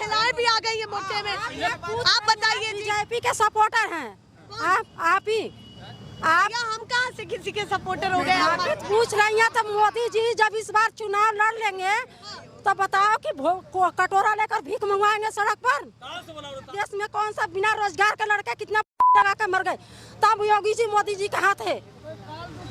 महिलाएं भी आ गई है मोर्चे में। आप बताइए, बीजेपी के सपोर्टर हैं आप ही। आप हम कहाँ से किसी के सपोर्टर हो गए? आप पूछ रही हैं तो मोदी जी जब इस बार चुनाव लड़ लेंगे तो बताओ कि कटोरा लेकर भीख मंगवाएंगे सड़क पर? देश में कौन सा बिना रोजगार के लड़के कितना लगा के मर गए? तब योगी जी मोदी जी कहाँ थे?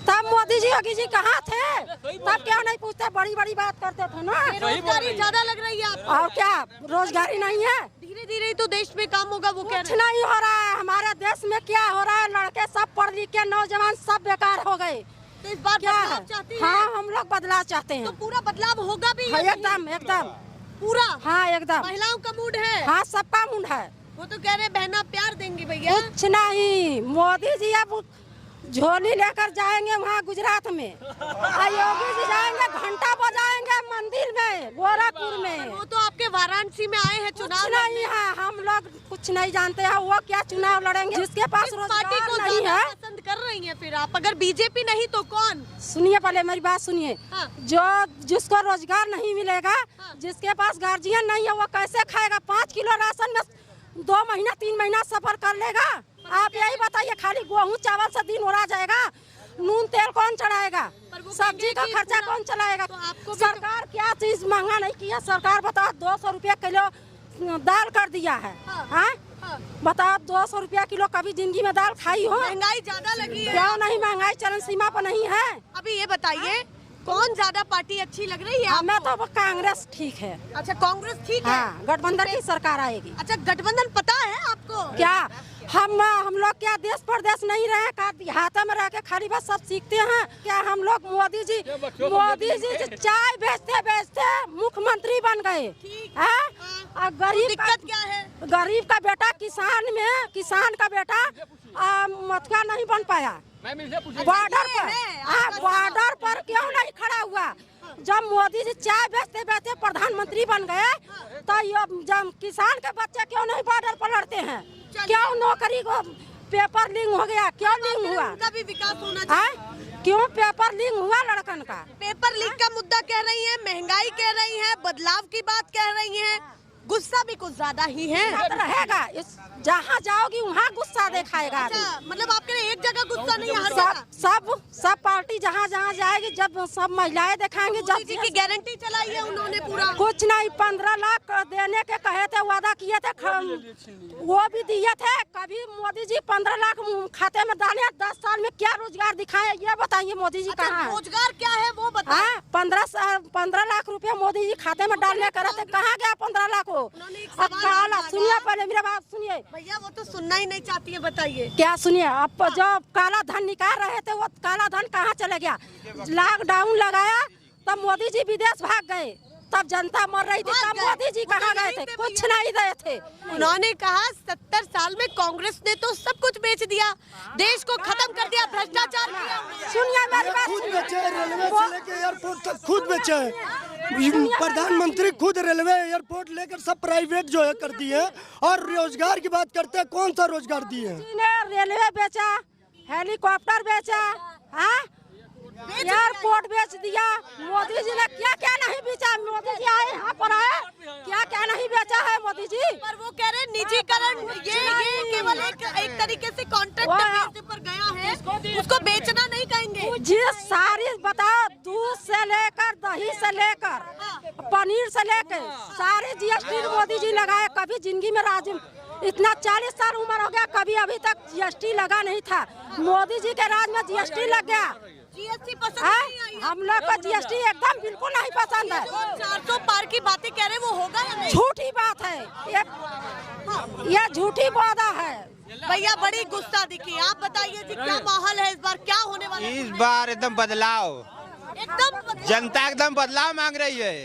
तब मोदी जी योगी जी कहाँ थे? तब क्यों नहीं पूछते? बड़ी बड़ी बात करते थे ना। बेरोजगारी ज्यादा लग रही है आपको? और क्या रोजगारी नहीं है? धीरे धीरे तो देश में काम होगा, वो कह कुछ रहे हैं। नहीं हो रहा है हमारे देश में। क्या हो रहा है? लड़के सब पढ़ लिख के नौजवान सब बेकार हो गए। तो इस बार क्या बदलाव है? चाहती हैं? हाँ, हम लोग बदलाव चाहते हैं। तो पूरा बदलाव होगा भी? हाँ, एकदम एकदम पूरा? हाँ एकदम। महिलाओं का मूड है? हाँ, सबका मुंड है। वो तो कह रहे बहना प्यार देंगी भैया। कुछ नहीं, मोदी जी अब झोली लेकर जाएंगे वहाँ गुजरात में, योगी जी जाएंगे घंटा बजाएंगे मंदिर में गोरखपुर में। वो तो आपके वाराणसी में आए हैं चुनाव कुछ नहीं है, हम लोग कुछ नहीं जानते हैं वो क्या चुनाव लड़ेंगे। जिसके पास पार्टी को रोजगार नहीं है। पसंद कर रही हैं फिर आप? अगर बीजेपी नहीं तो कौन? सुनिए, पहले मेरी बात सुनिए। हाँ। जिसको रोजगार नहीं मिलेगा, जिसके पास गार्जियन नहीं है, वो कैसे खाएगा? 5 किलो राशन में 2 महीना 3 महीना सफर कर लेगा? आप यही बताइए। खाली गेहूँ चावल से दिन उड़ा जाएगा, नून तेल कौन चढ़ाएगा? सब्जी का खर्चा कौन चलाएगा? तो आपको सरकार क्या चीज महंगा नहीं किया? सरकार बताओ 200 रुपया किलो दाल कर दिया है। हाँ, बताओ 200 रुपया किलो कभी जिंदगी में दाल खाई हो? महंगाई ज्यादा लगी है। क्यों नहीं? महंगाई चरम सीमा पर नहीं है। अभी ये बताइए कौन ज्यादा पार्टी अच्छी लग रही है? हमें तो कांग्रेस ठीक है। अच्छा, कांग्रेस ठीक है। हाँ, गठबंधन की सरकार आएगी। अच्छा, गठबंधन पता है आपको? क्या हम लोग क्या देश परदेश नहीं रहे? का देहात में रह के खाली बस सब सीखते हैं क्या? हम लोग मोदी जी चाय बेचते बेचते मुख्यमंत्री बन गए। और गरीब दिक्कत क्या है? गरीब का बेटा किसान का बेटा मतका नहीं बन पाया। बॉर्डर पर, हाँ, बॉर्डर पर क्यों नहीं खड़ा हुआ? जब मोदी जी चाय बेचते बेचते प्रधानमंत्री बन गए तो जब किसान के बच्चे क्यों नहीं बॉर्डर पर लड़ते हैं? क्यों नौकरी को पेपर लिंक हो गया? क्यों लिंक हुआ? उनका भी विकास होना चाहिए। क्यों पेपर लिंक हुआ लड़कन का? पेपर लीक का मुद्दा कह रही है, महंगाई कह रही है, बदलाव की बात कह रही है, गुस्सा भी कुछ ज्यादा ही है। रहेगा, जहाँ जाओगी वहाँ गुस्सा दिखाएगा। अच्छा, मतलब आपके लिए एक जगह गुस्सा नहीं है, हर जगह? सब पार्टी जहाँ जहाँ जाएगी, जब सब महिलाएं दिखाएंगी, जब जी की गारंटी चलाई है उन्होंने पूरा। कुछ नहीं, 15 लाख देने के कहे थे, वादा किए थे, वो भी दिए थे। कभी मोदी जी 15 लाख खाते में डाले? 10 साल में क्या रोजगार दिखाए ये बताइए? मोदी जी कहाँ है? रोजगार क्या है वो बताएं। 15 लाख रुपया मोदी जी खाते में डालने का रहते, कहाँ गया 15 लाख? काला, सुनिए पहले मेरा बात सुनिए भैया, वो तो सुनना ही नहीं चाहती है, बताइए क्या। सुनिए, अब जब काला धन निकाल रहे थे, वो काला धन कहाँ चले गया? लॉकडाउन लगाया तब मोदी जी विदेश भाग गए, तब जनता मर रही थी, तब मोदी जी कहाँ गए थे? कुछ नहीं गए थे। उन्होंने कहा 70 साल में कांग्रेस ने तो सब कुछ बेच दिया, देश को खत्म कर दिया, भ्रष्टाचार किया। सुनिए मेरी बात, खुद बेचे, रेलवे से लेके एयरपोर्ट तक खुद बेचे। प्रधानमंत्री खुद रेलवे एयरपोर्ट लेकर सब प्राइवेट जो है कर दिए। और रोजगार की बात करते हैं, कौन सा रोजगार दिए? रेलवे बेचा, हेलीकॉप्टर बेचा, हाँ, एयरपोर्ट बेच दिया। मोदी जी ने क्या क्या नहीं बेचा? मोदी जी आए यहाँ पर आए, क्या क्या नहीं बेचा है मोदी जी? पर वो कह रहे निजीकरण, ये केवल एक तरीके से कॉन्ट्रैक्ट बेसिस पर गया है, उसको बेचना नहीं कहेंगे। जी सारी बताओ, दूध से लेकर दही से लेकर पनीर से लेकर सारे जीएसटी मोदी जी लगाए। कभी जिंदगी में राज्य इतना 40 साल उम्र हो गया, कभी अभी तक जीएसटी लगा नहीं था। मोदी जी के राज में जीएसटी लग गया। जीएसटी पसंद नहीं आई? हम लोग को जीएसटी एकदम बिल्कुल नहीं पसंद है। 400 पार की बातें कह रहे, वो होगा या नहीं? झूठी बात है ये झूठी वादा है। भैया बड़ी गुस्सा दिखी, आप बताइए जी क्या माहौल है इस बार, क्या होने वाला है? इस बार एकदम बदलाव, एकदम जनता एकदम बदलाव मांग रही है,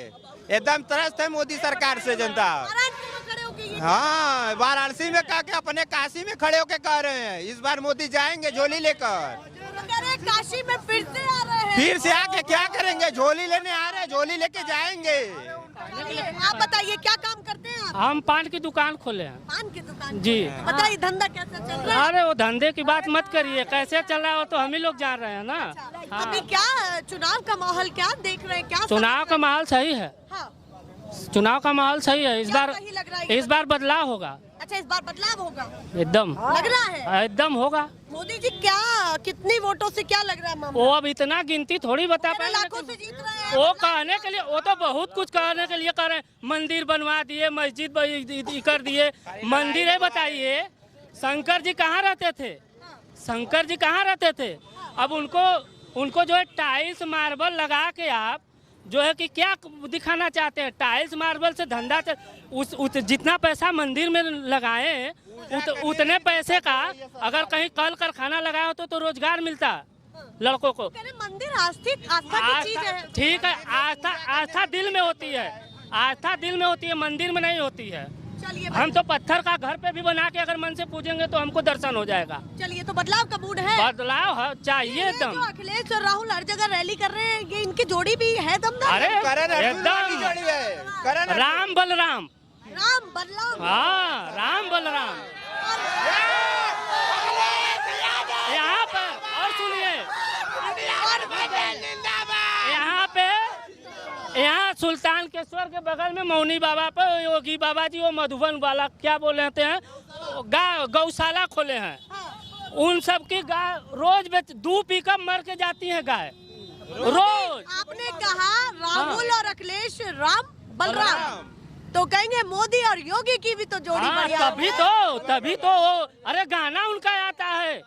एकदम त्रस्त है मोदी सरकार से जनता। हाँ, वाराणसी में कहा के अपने काशी में खड़े होके कह रहे हैं इस बार मोदी जाएंगे झोली लेकर। काशी में फिर से आ रहे हैं, फिर से आके क्या करेंगे? झोली लेने आ रहे हैं, झोली लेके जाएंगे। आप बताइए क्या काम करते हैं आप? हम पान की दुकान खोले हैं। पान की दुकान जी। बताइए धंधा कैसा चल रहा है? अरे वो धंधे की बात मत करिए, कैसे चल रहा है वो तो हम ही लोग जान रहे हैं ना। अभी क्या चुनाव का माहौल क्या देख रहे हैं? क्या चुनाव का माहौल सही है। हाँ। चुनाव का माहौल सही है। क्या सही लग रहा है? इस बार बदलाव होगा। अच्छा, इस बार बदलाव होगा एकदम लग रहा है। एकदम होगा। मोदी जी क्या कितनी वोटों से क्या लग रहा है मामला? वो अब इतना गिनती थोड़ी बता पाए। लाखों से जीत रहे हैं। वो कहने के लिए, वो तो बहुत कुछ कहने के लिए कर रहे हैं। मंदिर बनवा दिए, मस्जिद कर दिए। मंदिर है, बताइए शंकर जी कहाँ रहते थे? शंकर जी कहाँ रहते थे? अब उनको जो है टाइल्स मार्बल लगा के आप जो है कि क्या दिखाना चाहते हैं? टाइल्स मार्बल से धंधा जितना पैसा मंदिर में लगाए उतने पैसे का अगर कहीं कल कारखाना लगाया हो तो रोजगार मिलता लड़कों को। मंदिर आस्था की चीज है। ठीक है, आस्था दिल में होती है। आस्था दिल में होती है, मंदिर में नहीं होती है। हम तो पत्थर का घर पे भी बना के अगर मन से पूजेंगे तो हमको दर्शन हो जाएगा। चलिए, तो बदलाव का मूड है। बदलाव चाहिए एकदम। अखिलेश और राहुल हर जगह रैली कर रहे हैं, ये इनकी जोड़ी भी है दमदार। अरे एकदम राम बलराम। राम बलराम। हाँ, राम बलराम। यहाँ पर और सुनिए, यहाँ सुल्तानकेश्वर के बगल में मौनी बाबा पर योगी बाबा जी वो मधुबन वाला क्या बोल रहे हैं गौशाला खोले हैं। उन सब की गाय रोज 2 पिकअप मर के जाती हैं गाय रोज। आपने कहा राहुल और अखिलेश राम बलराम, तो कहेंगे मोदी और योगी की भी तो जोड़ी बढ़िया। तभी तो अरे गाना उनका आता है,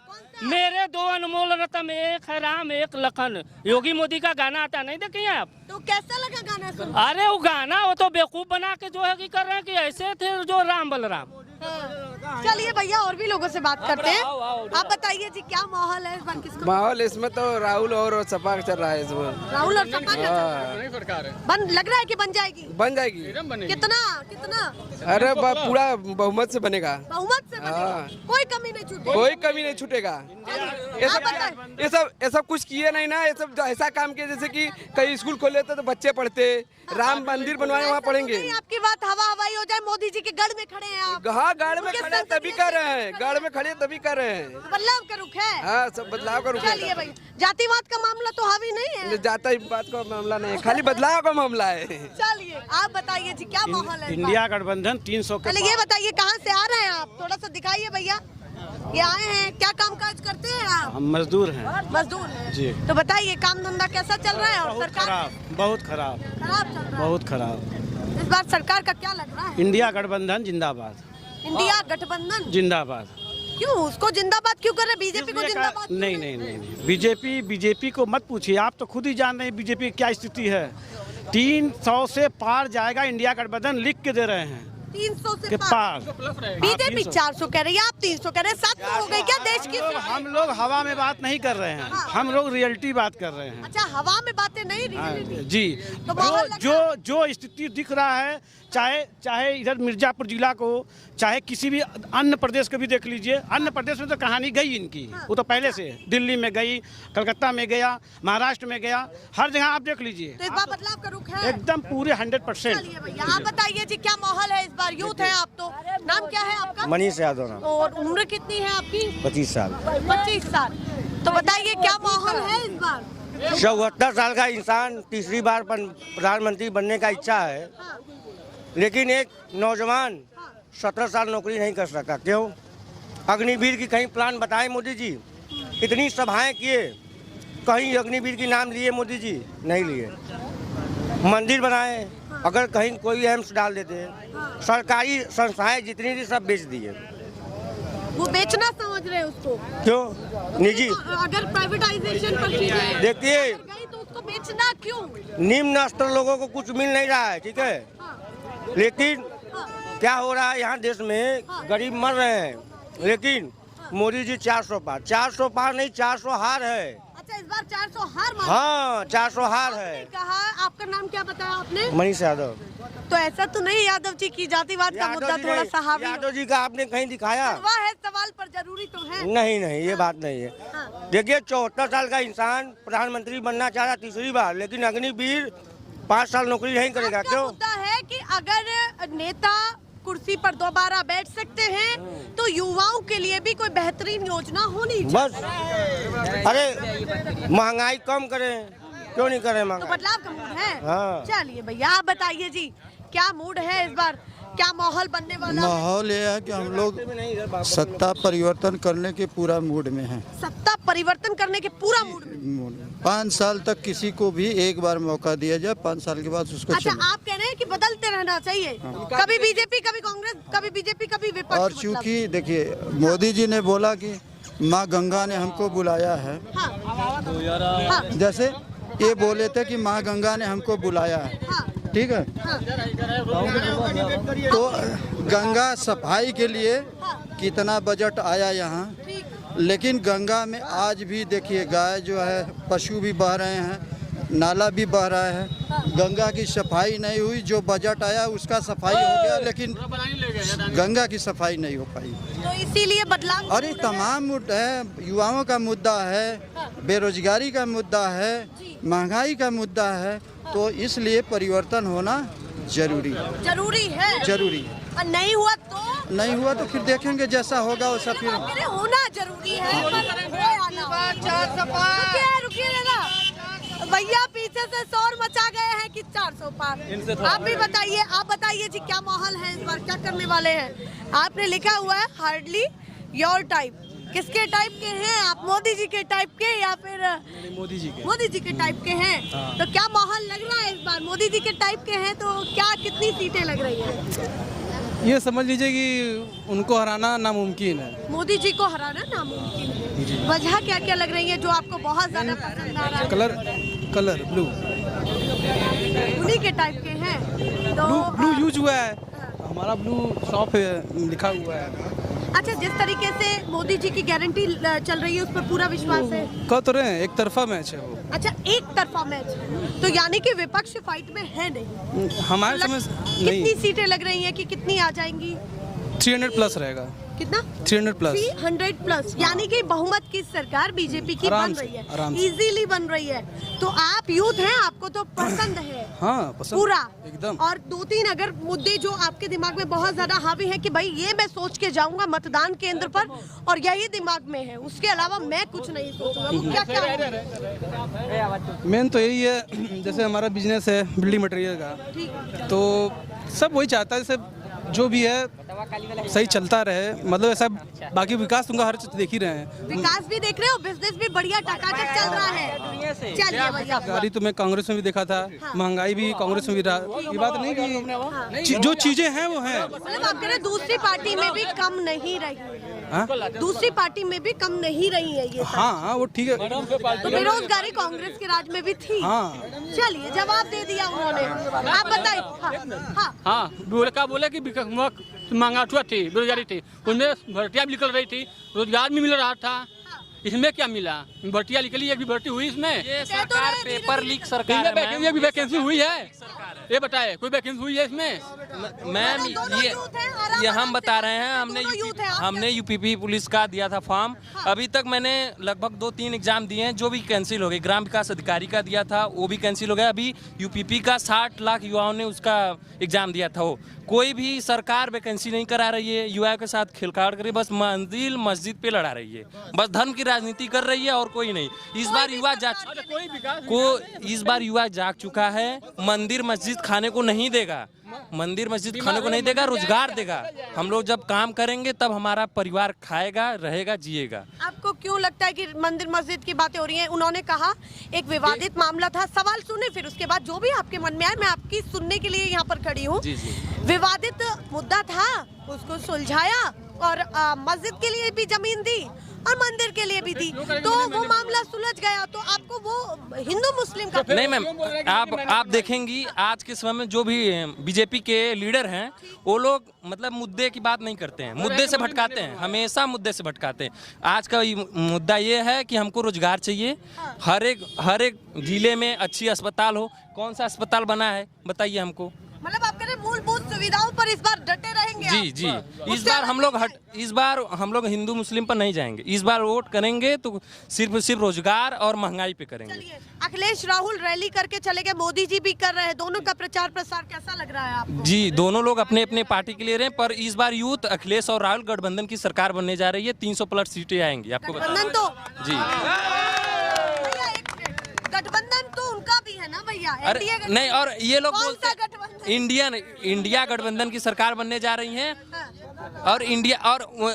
मेरे 2 अनमोल रत्न, एक है राम एक लखन। योगी मोदी का गाना आता नहीं देखिए आप? तो कैसा लगा गाना सुन? अरे वो गाना वो तो बेवकूफ बना के जो है कि कर रहे हैं कि ऐसे थे जो राम बलराम। चलिए भैया, और भी लोगों से बात करते हैं। आप बताइए जी, क्या माहौल है इस बार? किसका माहौल? इसमें तो राहुल और सपा चल रहा है इसमें। राहुल और सपा बन लग रहा है कि बन जाएगी? बन जाएगी। कितना? अरे पूरा बहुमत से बनेगा। बहुमत से बनेगा, कोई कमी नहीं छूटेगी। कोई कमी नहीं छूटेगा। ये सब कुछ किए नहीं ना। ये सब ऐसा काम किए जैसे कि कई स्कूल खोले तो बच्चे पढ़ते, राम मंदिर बनवाए वहाँ पढ़ेंगे। आपकी बात हवाई हो जाए, मोदी जी के गढ़ में खड़े हैं आप। हाँ, गढ़ में खड़े तभी कर रहे हैं। गढ़ में खड़े तभी कर रहे हैं। बदलाव का रुख है। हाँ, सब बदलाव का रुख है। चलिए भाई, जातिवाद का मामला तो हावी नहीं है। जाति बात का मामला नहीं है, खाली बदलाव का मामला है। चलिए, आप बताइए जी, क्या माहौल है? इंडिया गठबंधन 300 के। ये बताइए, कहाँ से आ रहे हैं आप? थोड़ा सा दिखाइए भैया। ये आए हैं, क्या काम काज करते हैं आप? हम मजदूर हैं। मजदूर हैं जी। तो बताइए, काम धंधा कैसा चल रहा है? और सरकार बहुत खराब चल रहा है। बहुत खराब। इस बार सरकार का क्या लग रहा है? इंडिया गठबंधन जिंदाबाद। इंडिया गठबंधन जिंदाबाद। क्यों? उसको जिंदाबाद क्यों कर रहे? बीजेपी को जिंदाबाद? नहीं। बीजेपी को मत पूछिए, आप तो खुद ही जान रहे हैं बीजेपी की क्या स्थिति है। 300 से पार जाएगा इंडिया गठबंधन, लिख के दे रहे हैं। 300 से पार। बीजेपी 400 कह रही है, आप 300 कह रहे हैं। 700 हो गई क्या देश की? हम लोग हवा में बात नहीं कर रहे हैं, हम लोग रियलिटी बात कर रहे हैं। अच्छा, हवा में बातें नहीं, रियलिटी। जी, तो जो स्थिति दिख रहा है, चाहे इधर मिर्जापुर जिला को, चाहे किसी भी अन्य प्रदेश को भी देख लीजिए। अन्य प्रदेश में तो कहानी गई इनकी, वो तो पहले से दिल्ली में गई, कलकत्ता में गया, महाराष्ट्र में गया, हर जगह आप देख लीजिए। तो इस बार बदलाव का रुख है एकदम पूरे 100%। चलिए भैया, आप बताइए जी, क्या माहौल है इस बार? यूथ है आप तो। नाम क्या है आपका? मनीष यादव नाम। और उम्र कितनी है आपकी? 25 साल। 25 साल। तो बताइए, क्या माहौल है इस बार? 74 साल का इंसान तीसरी बार प्रधानमंत्री बनने का इच्छा है, लेकिन एक नौजवान 17 साल नौकरी नहीं कर सकता। क्यों? अग्निवीर की कहीं प्लान बताए मोदी जी? इतनी सभाएं किए, कहीं अग्निवीर की नाम लिए मोदी जी? नहीं लिए। मंदिर बनाए, अगर कहीं कोई एम्स डाल देते। सरकारी संस्थाएं जितनी थी सब बेच दिए। वो बेचना समझ रहे हैं उसको। क्यों? निजी। अगर प्राइवेटाइजेशन पर चीजें देखिए, गई तो उसको बेचना क्यों? निम्न स्तर लोगों को कुछ मिल नहीं रहा है, ठीक है, लेकिन क्या हो रहा है यहाँ देश में, गरीब मर रहे हैं, लेकिन मोदी जी 400 पार नहीं, 400 हार है। अच्छा, इस बार 400 हार मान? हाँ, 400 हार है। कहा, आपका नाम क्या बताया आपने? मनीष यादव। तो ऐसा तो नहीं यादव जी की जातिवाद का मुद्दा थोड़ा सा हावी? यादव जी का आपने कहीं दिखाया? है सवाल पर जरूरी तो है। नहीं, ये बात नहीं है। देखिए, 74 साल का इंसान प्रधानमंत्री बनना चाह रहा तीसरी बार, लेकिन अग्निवीर 5 साल नौकरी नहीं करेगा। क्यों? मुद्दा है कि अगर नेता कुर्सी पर दोबारा बैठ सकते हैं तो युवाओं के लिए भी कोई बेहतरीन योजना होनी चाहिए। बस, अरे महंगाई कम करें, क्यों नहीं करें तो महंगाई? बदलाव का मूड है। हाँ। चलिए भैया, आप बताइए जी, क्या मूड है इस बार, क्या माहौल बनने वाला है? माहौल ये है कि हम लोग सत्ता परिवर्तन करने के पूरा मूड में हैं। सत्ता परिवर्तन करने के पूरा मूड में। 5 साल तक किसी को भी एक बार मौका दिया जाए, 5 साल के बाद उसको अच्छा, आप कह रहे हैं कि बदलते रहना चाहिए, कभी बीजेपी, कभी कांग्रेस, कभी बीजेपी, कभी विपक्ष। और चूंकि देखिए मोदी जी ने बोला कि माँ गंगा ने हमको बुलाया है, जैसे ये बोले थे कि माँ गंगा ने हमको बुलाया है, ठीक है, तो गंगा सफाई के लिए कितना बजट आया यहाँ, लेकिन गंगा में आज भी देखिए गाय जो है, पशु भी बह रहे हैं, नाला भी बह रहा है, गंगा की सफाई नहीं हुई। जो बजट आया उसका सफाई हो गया, लेकिन गंगा की सफाई नहीं हो पाई, तो इसीलिए बदलाव। और ये तमाम मुद्दा है, युवाओं का मुद्दा है, बेरोजगारी का मुद्दा है, महंगाई का मुद्दा है, तो इसलिए परिवर्तन होना जरूरी है। जरूरी है, जरूरी है। और नहीं हुआ तो फिर देखेंगे जैसा होगा वैसा फिर होना जरूरी है। रुकिए जरा, भैया पीछे से शोर मचा गए हैं कि 400 पार। आप भी बताइए, आप बताइए जी क्या माहौल है इस बार, क्या करने वाले हैं? आपने लिखा हुआ है हार्डली योर टाइप, किसके टाइप के हैं आप? मोदी जी के टाइप के या फिर मोदी जी के टाइप के हैं? तो क्या माहौल लग रहा है इस बार? मोदी जी के टाइप के हैं तो क्या कितनी सीटें लग रही हैं? ये समझ लीजिए कि उनको हराना नामुमकिन है। मोदी जी को हराना नामुमकिन है। वजह क्या क्या लग रही है जो आपको बहुत ज्यादा पसंद आ रहा है? कलर ब्लू, उन्हीं के टाइप के हैं तो ब्लू यूज हुआ है, हमारा ब्लू शॉप लिखा हुआ है। अच्छा, जिस तरीके से मोदी जी की गारंटी चल रही है उस पर पूरा विश्वास है? कह तो रहे हैं एक तरफा मैच है वो। अच्छा, एक तरफा मैच, तो यानी कि विपक्ष फाइट में है नहीं? हमारे समझ नहीं। कितनी सीटें लग रही हैं कि कितनी आ जाएंगी? 300 प्लस रहेगा। कितना? 300 प्लस। 300 प्लस, यानी कि बहुमत की सरकार बीजेपी की बन रही है, इजीली बन रही है। तो आप यूथ हैं, आपको तो पसंद है? हाँ, पसंद पूरा एकदम। और 2-3 अगर मुद्दे जो आपके दिमाग में बहुत ज्यादा हावी है कि भाई ये मैं सोच के जाऊंगा मतदान केंद्र पर और यही दिमाग में है, उसके अलावा मैं कुछ नहीं सोचूंगा, वो क्या क्या? मेन तो यही है, जैसे हमारा बिजनेस है बिल्डिंग मटेरियल का, तो सब वही चाहता है जैसे जो भी है सही चलता रहे, मतलब ऐसा बाकी विकास तुमका हर चीज देख ही रहे हैं। विकास भी देख रहे हो, बिजनेस भी बढ़िया टकाटक चल रहा है। चलिए भैया, गाड़ी तो मैं कांग्रेस में भी देखा था, महंगाई भी कांग्रेस में भी रहा। ये बात नहीं कि जो चीजें हैं वो हैं, मतलब आप कह रहे दूसरी पार्टी में भी कम नहीं रही, दूसरी पार्टी में भी कम नहीं रही है ये। हाँ, वो ठीक है। तो बेरोजगारी कांग्रेस के राज में भी थी। चलिए, जवाब दे दिया उन्होंने। आप बताइए। हाँ, बोले कि महंगाई थी, बेरोजगारी थी, उनमें भर्तियाँ भी निकल रही थी, रोजगार भी मिल रहा था। इसमें क्या मिला? भर्तियाँ निकली, एक भी भर्ती हुई इसमें? ये सरकार पेपर लीक सरकार है। भी वैकेंसी हुई है? ये बताए, कोई वैकेंसी हुई है इसमें? मैम ये हम बता रहे हैं, हमने यूपीपी पुलिस का दिया था फॉर्म। अभी तक मैंने लगभग 2-3 एग्जाम दिए हैं जो भी कैंसिल हो गए। ग्राम विकास अधिकारी का दिया था, वो भी कैंसिल हो गया। अभी यूपीपी का 60 लाख युवाओं ने उसका एग्जाम दिया था, वो कोई भी सरकार वैकेंसी नहीं करा रही है, युवाओं के साथ खिलवाड़ कर रही है, बस मंदिर मस्जिद पे लड़ा रही है, बस धर्म की राजनीति कर रही है और कोई नहीं। इस बार युवा जाग चुका है, मंदिर मस्जिद खाने को नहीं देगा, मंदिर मस्जिद खाने को नहीं देगा, रोजगार देगा। हम लोग जब काम करेंगे तब हमारा परिवार खाएगा, रहेगा, जिएगा। आपको क्यों लगता है कि मंदिर मस्जिद की बातें हो रही हैं? उन्होंने कहा एक विवादित मामला था, सवाल सुने, फिर उसके बाद जो भी आपके मन में आए मैं आपकी सुनने के लिए यहाँ पर खड़ी हूँ। विवादित मुद्दा था, उसको सुलझाया और मस्जिद के लिए भी जमीन दी और मंदिर के लिए भी दी, तो वो मामला सुलझ गया। तो आपको वो हिंदू मुस्लिम का नहीं मैम, आप देखेंगी आज के समय में जो भी बीजेपी के लीडर हैं वो लोग मतलब मुद्दे की बात नहीं करते हैं, मुद्दे से भटकाते हैं, हमेशा मुद्दे से भटकाते हैं। आज का मुद्दा ये है कि हमको रोजगार चाहिए, हर एक जिले में अच्छी अस्पताल हो। कौन सा अस्पताल बना है बताइए हमको? मतलब आप कह रहे मूलभूत सुविधाओं पर इस बार डटे रहेंगे? जी, इस बार हम लोग हिंदू मुस्लिम पर नहीं जाएंगे। इस बार वोट करेंगे तो सिर्फ रोजगार और महंगाई पे करेंगे। अखिलेश राहुल रैली करके चले गए, मोदी जी भी कर रहे हैं, दोनों का प्रचार प्रसार कैसा लग रहा है आपको? जी, दोनों लोग अपने अपने पार्टी के लिए रहे, पर इस बार यूथ अखिलेश और राहुल गठबंधन की सरकार बनने जा रही है, 300 प्लस सीटें आएंगी। आपको गठबंधन तो जी गठबंधन तो उनका भी है ना भैया। अरे नहीं, और ये लोग कौन बोलते सा गठबंधन? इंडिया गठबंधन की सरकार बनने जा रही है। और इंडिया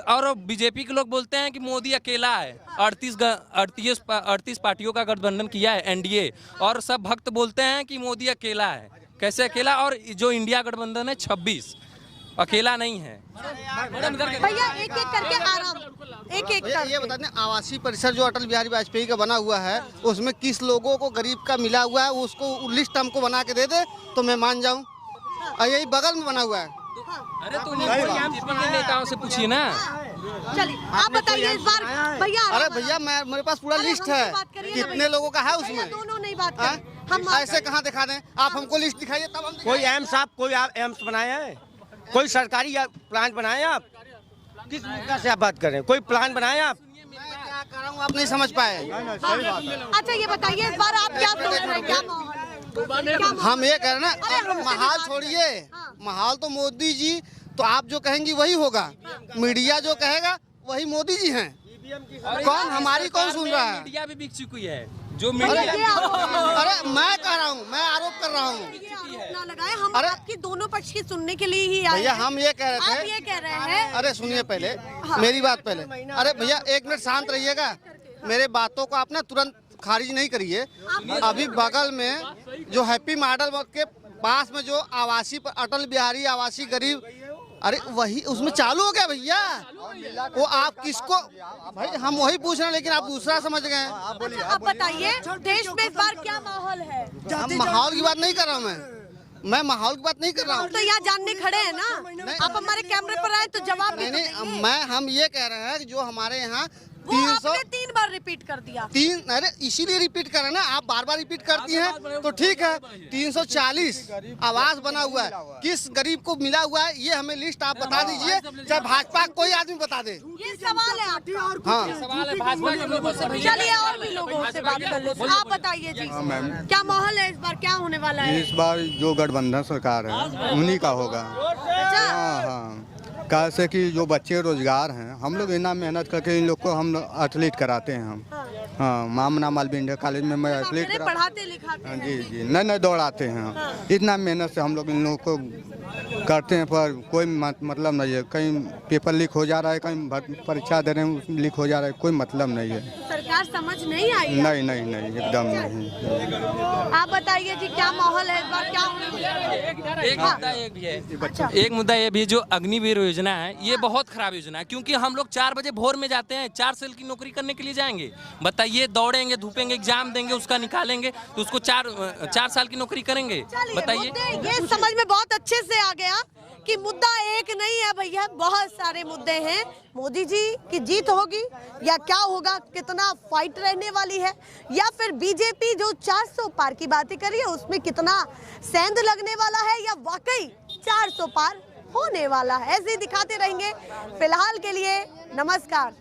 और बीजेपी के लोग बोलते हैं कि मोदी अकेला है। 38 पार्टियों का गठबंधन किया है एनडीए, और सब भक्त बोलते हैं कि मोदी अकेला है। कैसे अकेला? और जो इंडिया गठबंधन है 26 अकेला नहीं है। भैया एक एक करके आराम, एक एक ये बता दें, आवासीय परिसर जो अटल बिहारी वाजपेयी का बना हुआ है उसमें किस लोगों को गरीब का मिला हुआ है, उसको लिस्ट हमको बना के दे दे तो मैं मान जाऊं। और यही बगल में बना हुआ है। अरे तो नेताओं से पूछिए ना। चलिए आप बताइए इस बार भैया। अरे भैया मेरे पास पूरा लिस्ट है, कितने लोगों का है उसमें। दोनों नहीं बात करें, हम ऐसे कहाँ दिखा दें? आप हमको लिस्ट दिखाइए तब हम। कोई एम्स आप कोई एम्स बनाया है? कोई सरकारी प्लान बनाए आप? किस मुद्दा से आप बात कर रहे हैं? कोई प्लान बनाए आप? क्या कर रहा हूँ आप नहीं समझ पाए। अच्छा ये बताइए इस बार आप क्या सोच रहे हैं, क्या माहौल है? हम ये कह रहे ना, माहौल छोड़िए, माहौल तो मोदी जी, तो आप जो कहेंगी वही होगा। मीडिया जो कहेगा वही मोदी जी हैं। कौन हमारी कौन सुन रहा है? मीडिया भी बिक चुकी है जो अरे मैं कह रहा हूँ, मैं आरोप कर रहा हूँ। ना लगाए, हम आपकी दोनों पक्ष की सुनने के लिए ही आए भैया हैं। हम ये कह रहे थे, आप ये कह रहे हैं। अरे सुनिए पहले मेरी बात पहले। अरे भैया एक मिनट शांत रहिएगा, मेरे बातों को आप ना तुरंत खारिज नहीं करिए। अभी बगल में जो हैप्पी मॉडल के पास में जो आवासीय अटल बिहारी आवासीय गरीब, अरे वही उसमें चालू हो गया भैया। वो आप किसको भाई, हम वही पूछ रहे हैं लेकिन आप दूसरा समझ गए हैं। अच्छा आप बताइए देश में इस बार क्या माहौल है? हम माहौल की बात नहीं कर रहा हूँ, मैं माहौल की बात नहीं कर रहा हूँ। तो यहाँ जानने खड़े हैं ना, आप हमारे कैमरे पर आए तो जवाब भी नहीं, मैं हम ये कह रहे हैं कि जो हमारे यहाँ 3 बार रिपीट कर दिया। अरे इसीलिए रिपीट कर रहे हैं ना, आप बार बार रिपीट करती हैं तो ठीक है। 340 आवास बना हुआ है, किस गरीब को मिला हुआ है ये हमें लिस्ट आप बता दीजिए, चाहे भाजपा कोई आदमी बता दे। ये सवाल है आपका। हाँ सवाल है भाजपा के लोगों से। चलिए और भी लोगों से बात कर लेते हैं। आप बताइए जी क्या माहौल है इस बार, क्या होने वाला है? इस बार जो गठबंधन सरकार है उन्हीं का होगा। हाँ हाँ, कैसे कि जो बच्चे रोजगार हैं, हम लोग इतना मेहनत करके इन लोग को हम एथलीट कराते हैं। हम हाँ, मामना मालवीय इंटर कॉलेज में मैं एथलीट पढ़ाते लिखाते हैं। जी जी, नहीं दौड़ाते हैं हम। इतना मेहनत से हम लोग इन लोगों को करते हैं, पर कोई मतलब नहीं है। कहीं पेपर लीक हो जा रहा है, कहीं परीक्षा दे रहे हैं लीक हो जा रहा है, कोई मतलब नहीं है। सरकार समझ नहीं आई? नहीं नहीं नहीं, एकदम नहीं। आप बताइए जी क्या माहौल है इस बार, क्या होने वाला है? एक मुद्दा ये भी, जो अग्निवीर योजना है ये बहुत खराब योजना है, क्योंकि हम लोग 4 बजे भोर में जाते हैं, 4 साल की नौकरी करने के लिए जाएंगे। बताइए, दौड़ेंगे धूपेंगे, एग्जाम देंगे, उसका निकालेंगे तो उसको 4 साल की नौकरी करेंगे। बताइए, ये समझ में बहुत अच्छे से आ गया कि मुद्दा एक नहीं है भैया, बहुत सारे मुद्दे हैं। मोदी जी की जीत होगी या क्या होगा, कितना फाइट रहने वाली है, या फिर बीजेपी जो 400 पार की बातें कर रही है उसमें कितना सेंध लगने वाला है, या वाकई 400 पार होने वाला है। ऐसे ही दिखाते रहेंगे। फिलहाल के लिए नमस्कार।